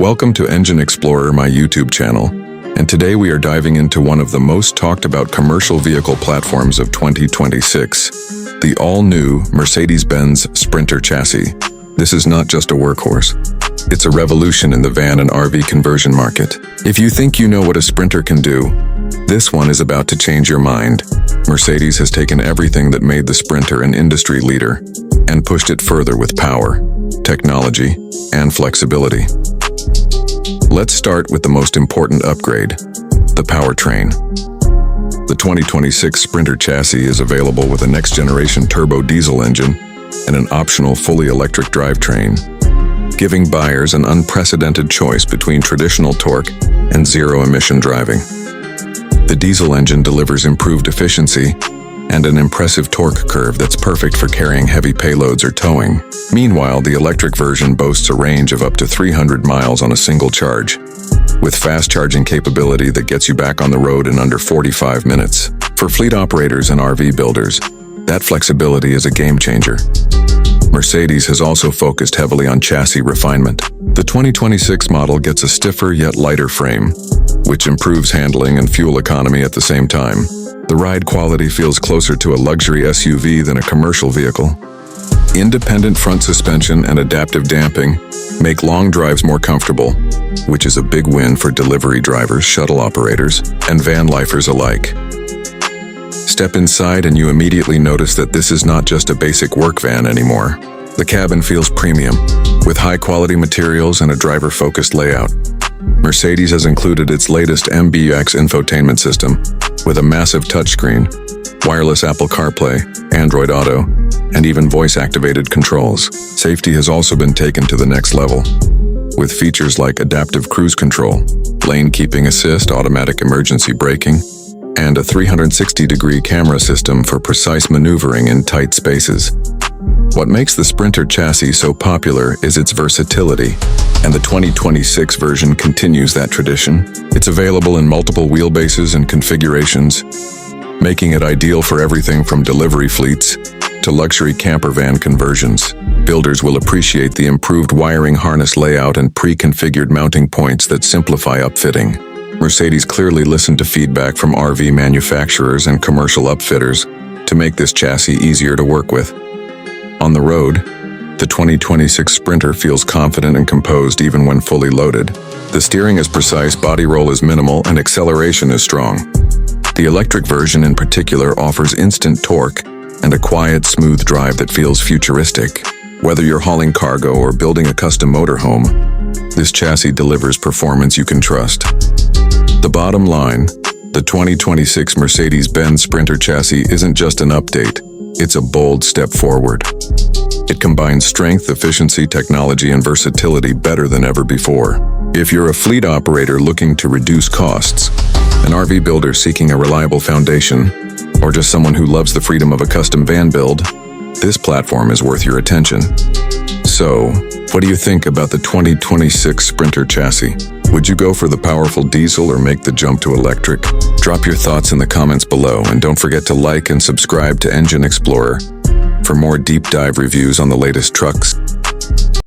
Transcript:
Welcome to Engine Explorer, my YouTube channel, and today we are diving into one of the most talked about commercial vehicle platforms of 2026, the all-new Mercedes-Benz Sprinter chassis. This is not just a workhorse. It's a revolution in the van and RV conversion market. If you think you know what a Sprinter can do, this one is about to change your mind. Mercedes has taken everything that made the Sprinter an industry leader and pushed it further with power, technology, and flexibility. Let's start with the most important upgrade, the powertrain. The 2026 Sprinter chassis is available with a next-generation turbo diesel engine and an optional fully electric drivetrain, giving buyers an unprecedented choice between traditional torque and zero-emission driving. The diesel engine delivers improved efficiency and an impressive torque curve that's perfect for carrying heavy payloads or towing. Meanwhile, the electric version boasts a range of up to 300 miles on a single charge, with fast charging capability that gets you back on the road in under 45 minutes. For fleet operators and RV builders, that flexibility is a game changer. Mercedes has also focused heavily on chassis refinement. The 2026 model gets a stiffer yet lighter frame, which improves handling and fuel economy at the same time. The ride quality feels closer to a luxury SUV than a commercial vehicle. Independent front suspension and adaptive damping make long drives more comfortable, which is a big win for delivery drivers, shuttle operators, and van lifers alike. Step inside and you immediately notice that this is not just a basic work van anymore. The cabin feels premium, with high-quality materials and a driver-focused layout. Mercedes has included its latest MBUX infotainment system with a massive touchscreen, wireless Apple CarPlay, Android Auto, and even voice-activated controls. Safety has also been taken to the next level, with features like adaptive cruise control, lane keeping assist, automatic emergency braking, and a 360-degree camera system for precise maneuvering in tight spaces. What makes the Sprinter chassis so popular is its versatility, and the 2026 version continues that tradition. It's available in multiple wheelbases and configurations, making it ideal for everything from delivery fleets to luxury camper van conversions. Builders will appreciate the improved wiring harness layout and pre-configured mounting points that simplify upfitting. Mercedes clearly listened to feedback from RV manufacturers and commercial upfitters to make this chassis easier to work with. On the road, the 2026 Sprinter feels confident and composed even when fully loaded. The steering is precise, body roll is minimal, and acceleration is strong. The electric version in particular offers instant torque and a quiet, smooth drive that feels futuristic. Whether you're hauling cargo or building a custom motorhome, this chassis delivers performance you can trust. The bottom line, the 2026 Mercedes-Benz Sprinter chassis isn't just an update, it's a bold step forward. It combines strength, efficiency, technology, and versatility better than ever before. If you're a fleet operator looking to reduce costs, an RV builder seeking a reliable foundation, or just someone who loves the freedom of a custom van build, this platform is worth your attention. So, what do you think about the 2026 Sprinter chassis? Would you go for the powerful diesel or make the jump to electric? Drop your thoughts in the comments below, and don't forget to like and subscribe to Engine Explorer for more deep dive reviews on the latest trucks.